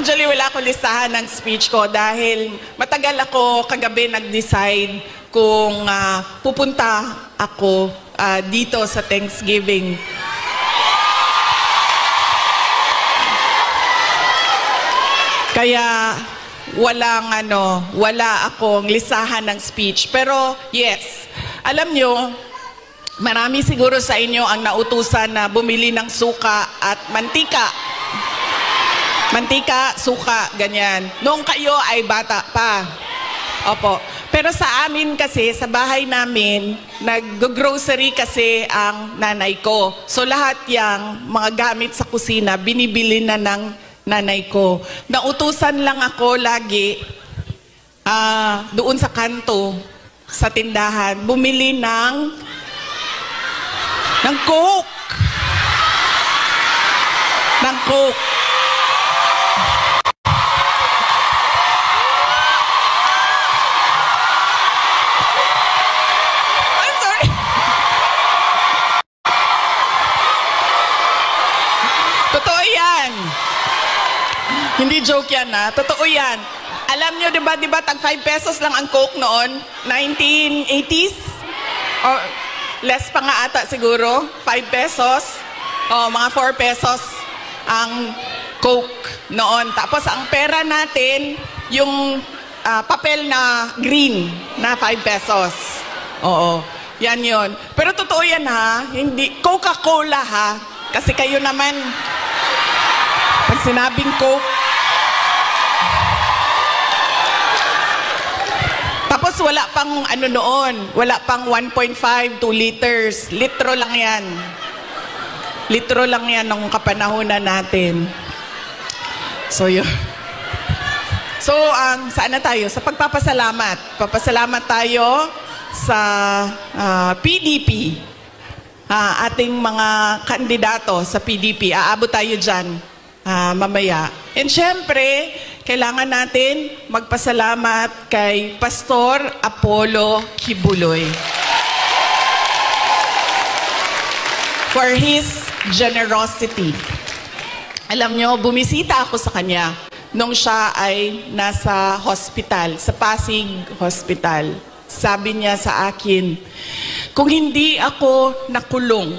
Actually, wala akong listahan ng speech ko dahil matagal ako kagabi nag-decide kung pupunta ako dito sa Thanksgiving. Kaya wala akong listahan ng speech. Pero yes, alam nyo, marami siguro sa inyo ang nautusan na bumili ng suka at mantika. Mantika, suka, ganyan. Noong kayo ay bata pa. Opo. Pero sa amin kasi, sa bahay namin, nag-grocery kasi ang nanay ko. So lahat yang mga gamit sa kusina, binibili na ng nanay ko. Nautusan lang ako lagi doon sa kanto, sa tindahan, bumili ng Coke. Ng Coke. Hindi joke yan totoo yan. Alam nyo, diba tag 5 pesos lang ang Coke noon? 1980s? Or less pa nga ata siguro? 5 pesos? O, mga 4 pesos ang Coke noon. Tapos ang pera natin, yung papel na green na 5 pesos. Oo, yan yun. Pero totoo yan hindi Coca-Cola Kasi kayo naman, pag sinabing Coke, tapos wala pang noon, wala pang 1.5, 2 liters. Litro lang yan. Litro lang yan nung kapanahunan natin. So yun. So, saan na tayo? Sa pagpapasalamat. Papasalamat tayo sa PDP. Ating mga kandidato sa PDP. Aabot tayo dyan mamaya. And syempre, kailangan natin magpasalamat kay Pastor Apollo Kibuloy for his generosity. Alam nyo, bumisita ako sa kanya nung siya ay nasa hospital, sa Pasig Hospital. Sabi niya sa akin, kung hindi ako nakulong,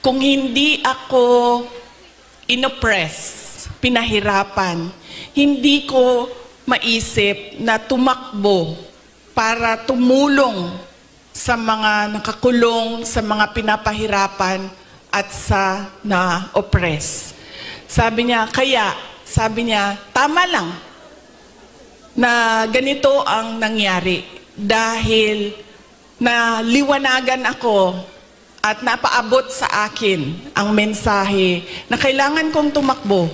kung hindi ako inoppress, pinahirapan, hindi ko maisip na tumakbo para tumulong sa mga nakakulong, sa mga pinapahirapan at sa na-oppress. Sabi niya, tama lang na ganito ang nangyari dahil naliwanagan ako at napaabot sa akin ang mensahe na kailangan kong tumakbo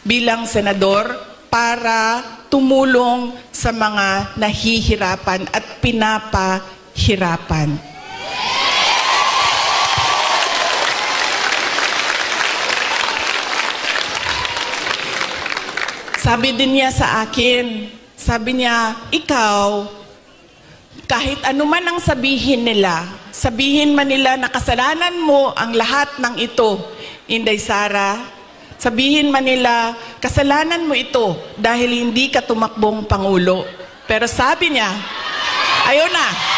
bilang senador para tumulong sa mga nahihirapan at pinapahirapan. Sabi din niya sa akin, sabi niya, ikaw, kahit anuman ang sabihin man nila na kasalanan mo ang lahat ng ito, Inday Sara, sabihin man nila, kasalanan mo ito dahil hindi ka tumakbong Pangulo. Pero sabi niya, ayaw na.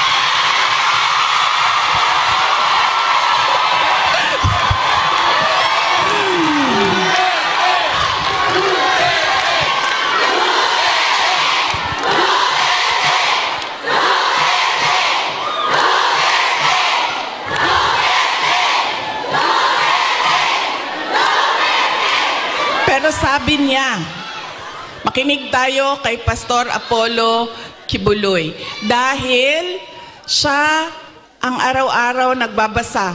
Pero sabi niya, makinig tayo kay Pastor Apollo Kibuloy dahil siya ang araw-araw nagbabasa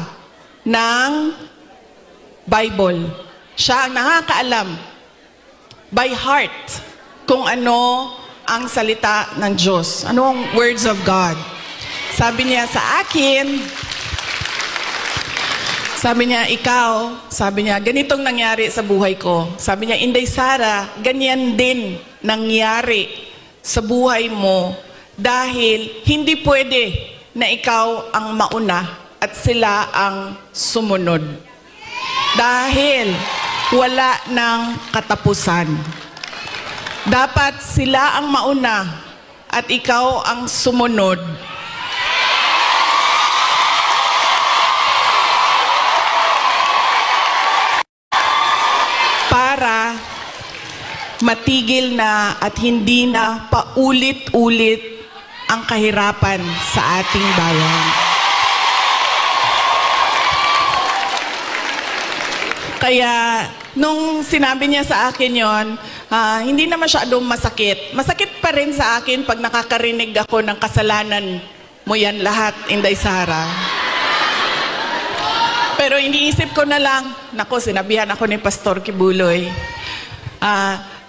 ng Bible. Siya ang nakakaalam by heart kung ano ang salita ng Diyos. Ano ang words of God. Sabi niya sa akin, sabi niya, ganitong nangyari sa buhay ko. Sabi niya, Inday Sara, ganyan din nangyari sa buhay mo dahil hindi pwede na ikaw ang mauna at sila ang sumunod. Dahil wala ng katapusan. Dapat sila ang mauna at ikaw ang sumunod. Para matigil na at hindi na paulit-ulit ang kahirapan sa ating bayan. Kaya nung sinabi niya sa akin yon, hindi na masyadong masakit. Masakit pa rin sa akin pag nakakarinig ako ng kasalanan mo yan lahat, Inday Sara. Pero iniisip ko na lang, nako, sinabihan ako ni Pastor Kibuloy,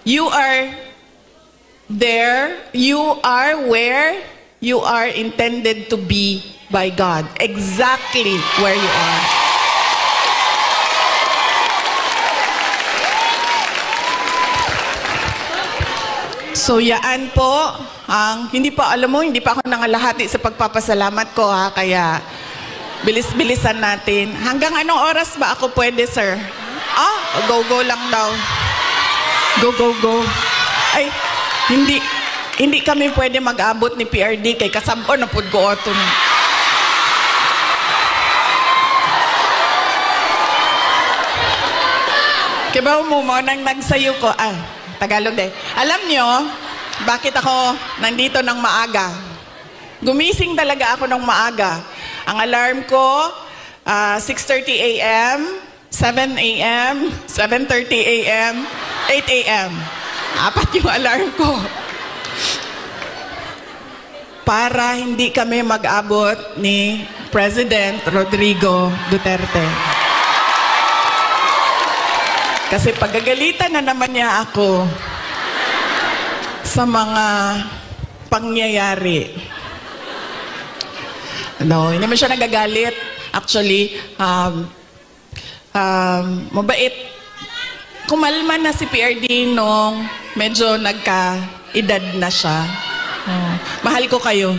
you are there, you are where you are intended to be by God. Exactly where you are. So yaan po, hindi pa, alam mo, hindi pa ako nangalahati sa pagpapasalamat ko ha, kaya bilis-bilisan natin. Hanggang anong oras ba ako pwede, sir? Go lang daw. Go. Ay, hindi kami pwede mag-abot ni PRD kay kasampo na pud ko oton. Kibaw mo nang nagsayo ko. Tagalog eh. Alam nyo, bakit ako nandito ng maaga? Gumising talaga ako ng maaga. Ang alarm ko, 6:30 a.m., 7 a.m., 7:30 a.m., 8 a.m. 4 yung alarm ko. Para hindi kami mag-abot ni President Rodrigo Duterte. Kasi pagagalitan na naman niya ako sa mga pangyayari. No, hindi man siya nagagalit. Actually, mabait. Kumalma na si PRD nung medyo nagka-edad na siya. Mahal ko kayo.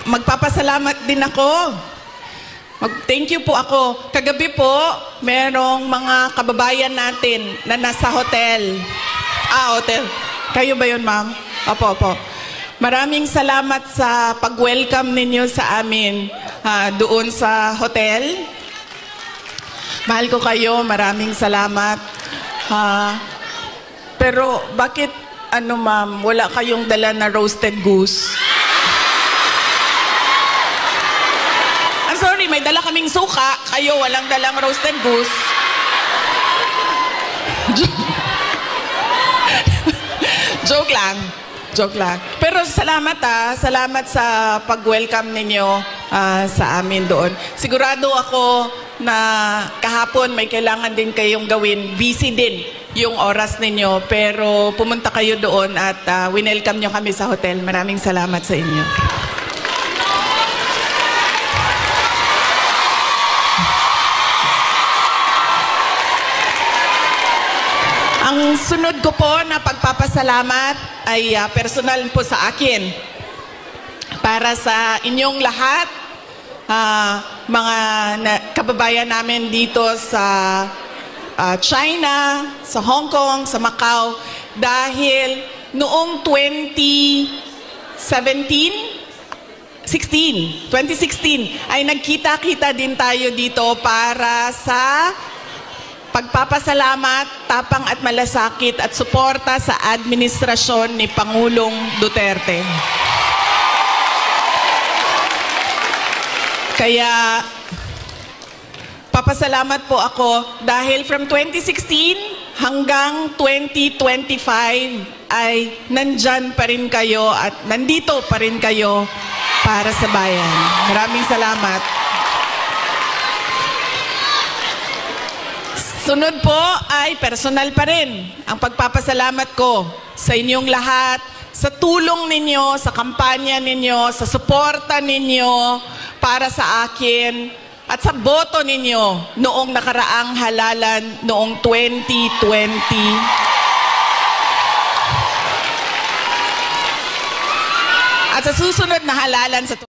Magpapasalamat din ako. Thank you po ako. Kagabi po, merong mga kababayan natin na nasa hotel. Hotel. Kayo ba yun, ma'am? Opo. Maraming salamat sa pag-welcome ninyo sa amin doon sa hotel. Mahal ko kayo. Maraming salamat. Pero bakit, ma'am, wala kayong dala na roasted goose? Sorry, may dala kaming suka. Kayo, walang dalang roasted goose. Joke lang. Pero salamat Salamat sa pag-welcome ninyo sa amin doon. Sigurado ako na kahapon may kailangan din kayong gawin. Busy din yung oras ninyo. Pero pumunta kayo doon at winelcome nyo kami sa hotel. Maraming salamat sa inyo. Ang sunod ko po na pagpapasalamat ay personal po sa akin. Para sa inyong lahat, mga kababayan namin dito sa China, sa Hong Kong, sa Macau, dahil noong 2016 ay nagkita-kita din tayo dito para sa pagpapasalamat, tapang at malasakit at suporta sa administrasyon ni Pangulong Duterte. Kaya papasalamat po ako dahil from 2016 hanggang 2025 ay nandyan pa rin kayo at nandito pa rin kayo para sa bayan. Maraming salamat. Sunod po ay personal pa rin ang pagpapasalamat ko sa inyong lahat, sa tulong ninyo, sa kampanya ninyo, sa suporta ninyo para sa akin at sa boto ninyo noong nakaraang halalan noong 2020. Sa susunod na halalan sa